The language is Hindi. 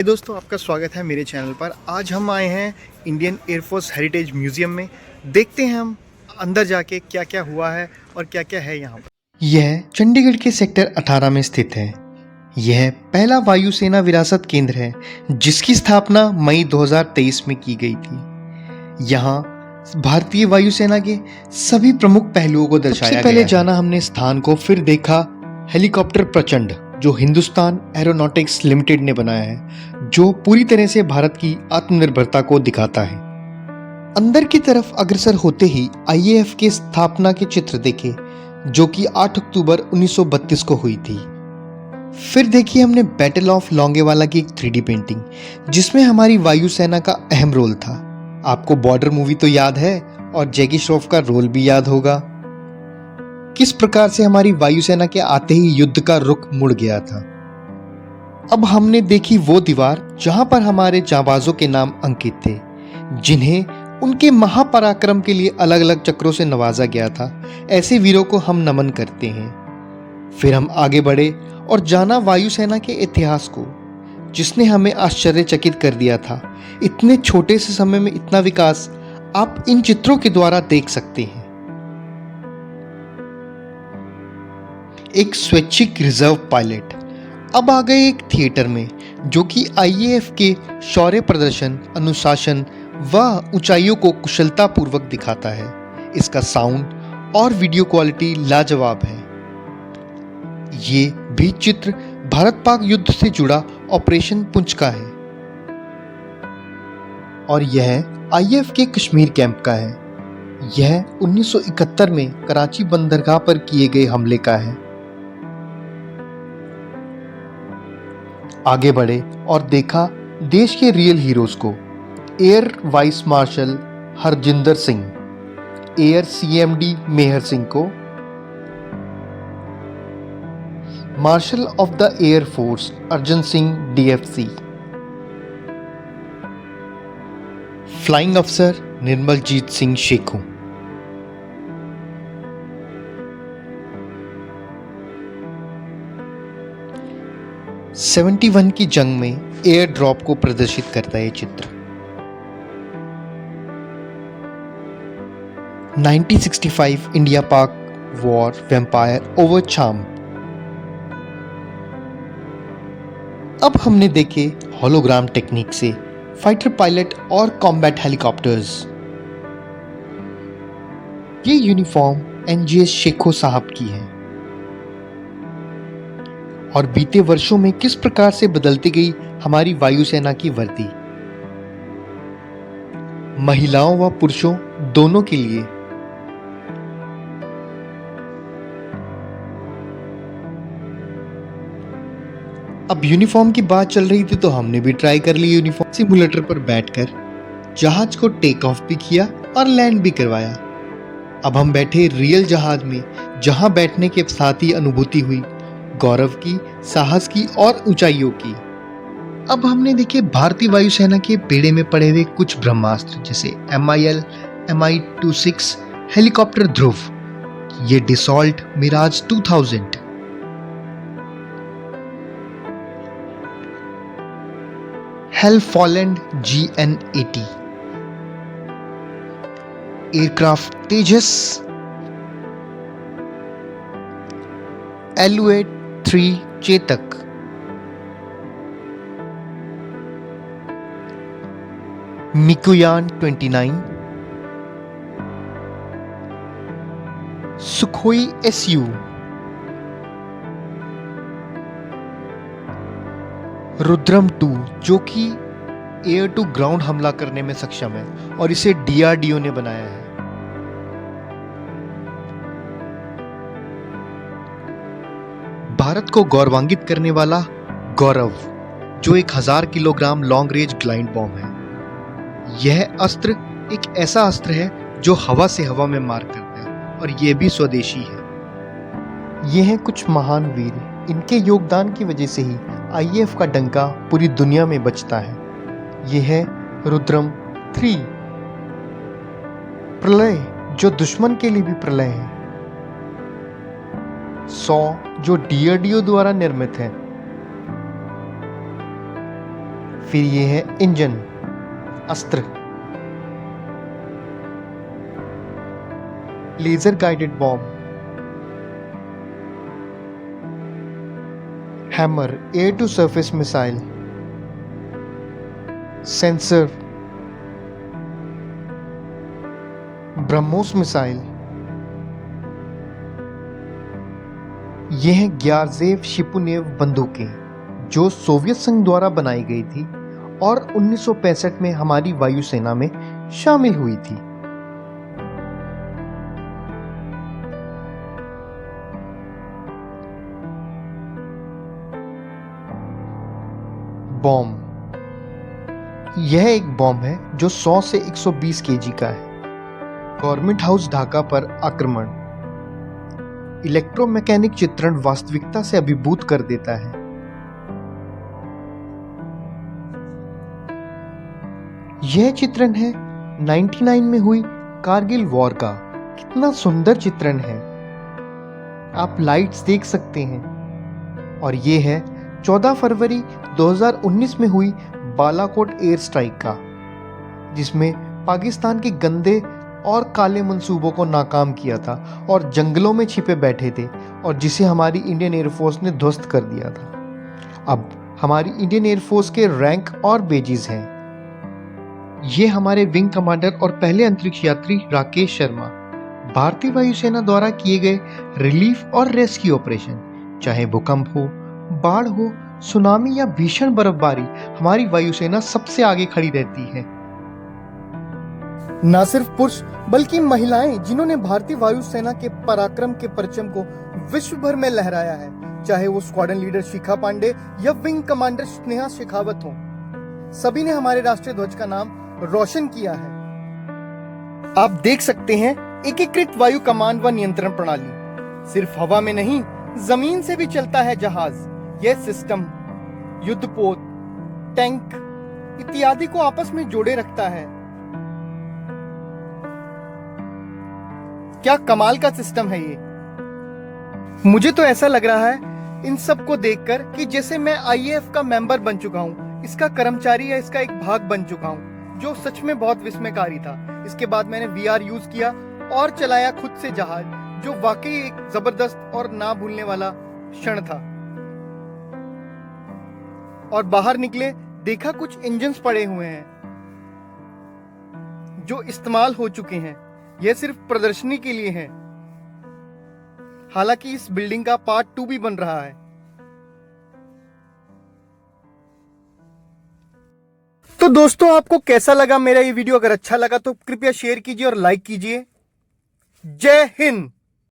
दोस्तों, आपका स्वागत है मेरे चैनल पर। आज हम आए हैं इंडियन एयरफोर्स हेरिटेज म्यूज़ियम में। देखते हैं हम अंदर जाके क्या क्या हुआ है और क्या क्या है यहाँ पर। यह चंडीगढ़ के सेक्टर 18 में स्थित है। यह पहला वायुसेना विरासत केंद्र है जिसकी स्थापना मई 2023 में की गई थी। यहाँ भारतीय वायुसेना के सभी प्रमुख पहलुओं को दर्शाया गया है। सबसे पहले जाना हमने स्थान को, फिर देखा हेलीकॉप्टर प्रचंड जो हिंदुस्तान एरोनॉटिक्स लिमिटेड ने बनाया है, जो पूरी तरह से भारत की आत्मनिर्भरता को दिखाता है। अंदर की तरफ अग्रसर होते ही आईएएफ के स्थापना के चित्र देखे जो कि 8 अक्टूबर 1932 को हुई थी। फिर देखिए हमने बैटल ऑफ लोंगेवाला की एक 3D पेंटिंग जिसमें हमारी वायुसेना का अहम रोल था। आपको बॉर्डर मूवी तो याद है और जैकी श्रॉफ का रोल भी याद होगा। किस प्रकार से हमारी वायुसेना के आते ही युद्ध का रुख मुड़ गया था। अब हमने देखी वो दीवार जहां पर हमारे जांबाजों के नाम अंकित थे, जिन्हें उनके महापराक्रम के लिए अलग अलग चक्रों से नवाजा गया था। ऐसे वीरों को हम नमन करते हैं। फिर हम आगे बढ़े और जाना वायुसेना के इतिहास को, जिसने हमें आश्चर्यचकित कर दिया था। इतने छोटे से समय में इतना विकास आप इन चित्रों के द्वारा देख सकते हैं। एक स्वैच्छिक रिजर्व पायलट अब आ गए एक थिएटर में, जो कि आईएएफ के शौर्य प्रदर्शन, अनुशासन व ऊंचाइयों को कुशलतापूर्वक दिखाता है। इसका साउंड और वीडियो क्वालिटी लाजवाब है। ये भी चित्र भारत पाक युद्ध से जुड़ा ऑपरेशन पुंछ का है और यह आईएएफ के कश्मीर कैंप का है। यह 1971 में कराची बंदरगाह पर किए गए हमले का है। आगे बढ़े और देखा देश के रियल हीरोज को। Air vice marshal Harjinder Singh, air CMD Mehar Singh को, marshal of the air force Arjan Singh DFC, flying अफसर निर्मलजीत सिंह शेखू। '71 की जंग में एयर ड्रॉप को प्रदर्शित करता है ये चित्र। 1965 इंडिया पाक वॉर वेम्पायर ओवर चाम। अब हमने देखे होलोग्राम टेक्निक से फाइटर पायलट और कॉम्बैट हेलीकॉप्टर्स। ये यूनिफॉर्म एनजीएस शेखो साहब की है और बीते वर्षों में किस प्रकार से बदलती गई हमारी वायुसेना की वर्दी, महिलाओं व पुरुषों दोनों के लिए। अब यूनिफॉर्म की बात चल रही थी तो हमने भी ट्राई कर ली यूनिफॉर्म। सिमुलेटर पर बैठकर जहाज को टेक ऑफ भी किया और लैंड भी करवाया। अब हम बैठे रियल जहाज में, जहां बैठने के साथ ही अनुभूति हुई गौरव की, साहस की और ऊंचाइयों की। अब हमने देखे भारतीय वायुसेना के बेड़े में पड़े हुए कुछ ब्रह्मास्त्र, जैसे MIL Mi-26 हेलीकॉप्टर ध्रुव, ये डिसॉल्ट मिराज 2000, हेलफॉलैंड GN80, एयरक्राफ्ट तेजस, एलुएट 3 चेतक, मिकुयान 29, सुखोई SU, रुद्रम 2 जो कि एयर टू ग्राउंड हमला करने में सक्षम है और इसे DRDO ने बनाया है। भारत को गौरवान्वित करने वाला गौरव, जो 1000 kilogram long range glide bomb है। यह अस्त्र एक ऐसा अस्त्र है जो हवा से हवा में मार करता है और यह भी स्वदेशी है। ये हैं कुछ महान वीर, इनके योगदान की वजह से ही आईएएफ का डंका पूरी दुनिया में बजता है। यह है रुद्रम 3, प्रलय जो दुश्मन के लिए भी प्रलय है, 100 जो डीआरडीओ द्वारा निर्मित है, फिर ये है engine, Astra, laser guided bomb, hammer, air to surface missile, sensor, BrahMos missile. ये हैं ग्यारजेव शिपुनेव बंदूकें जो सोवियत संघ द्वारा बनाई गई थी और 1965 में हमारी वायुसेना में शामिल हुई थी। बॉम्ब, यह एक बॉम्ब है जो 100 से 120 केजी का है। गवर्नमेंट हाउस ढाका पर आक्रमण, इलेक्ट्रोमैकेनिक चित्रण वास्तविकता से अभिभूत कर देता है। यह चित्रण है 99 में हुई कारगिल वॉर का। कितना सुंदर चित्रण है, आप लाइट्स देख सकते हैं। और यह है 14 फरवरी 2019 में हुई बालाकोट एयर स्ट्राइक का, जिसमें पाकिस्तान के गंदे और काले मंसूबों को नाकाम किया था और जंगलों में छिपे बैठे थे और जिसे हमारी इंडियन एयरफोर्स ने ध्वस्त कर दिया था। अब हमारी इंडियन एयरफोर्स के रैंक और बेजेस हैं। ये हमारे विंग कमांडर और पहले अंतरिक्ष यात्री राकेश शर्मा। भारतीय वायुसेना द्वारा किए गए रिलीफ और रेस्क्यू ऑपरेशन, चाहे भूकंप हो, बाढ़ हो, सुनामी या भीषण बर्फबारी, हमारी वायुसेना सबसे आगे खड़ी रहती है। न सिर्फ पुरुष बल्कि महिलाएं जिन्होंने भारतीय वायुसेना के पराक्रम के परचम को विश्व भर में लहराया है, चाहे वो स्क्वाड्रन लीडर शिखा पांडे या विंग कमांडर स्नेहा शेखावत हो, सभी ने हमारे राष्ट्रीय ध्वज का नाम रोशन किया है। आप देख सकते हैं एकीकृत वायु कमान व नियंत्रण प्रणाली सिर्फ हवा में नहीं, जमीन से भी चलता है जहाज। यह सिस्टम युद्धपोत, टैंक इत्यादि को आपस में जोड़े रखता है। क्या कमाल का सिस्टम है ये। मुझे तो ऐसा लग रहा है इन सब को देखकर कि जैसे मैं आईएएफ का मेंबर बन चुका हूँ, इसका कर्मचारी या इसका एक भाग बन चुका हूँ, जो सच में बहुत विस्मयकारी था। इसके बाद मैंने वीआर यूज किया और चलाया खुद से जहाज, जो वाकई एक जबरदस्त और ना भूलने वाला क्षण था। और बाहर निकले, देखा कुछ इंजन्स पड़े हुए हैं जो इस्तेमाल हो चुके हैं। यह सिर्फ प्रदर्शनी के लिए है, हालांकि इस बिल्डिंग का पार्ट 2 भी बन रहा है। तो दोस्तों, आपको कैसा लगा मेरा ये वीडियो? अगर अच्छा लगा तो कृपया शेयर कीजिए और लाइक कीजिए। जय हिंद।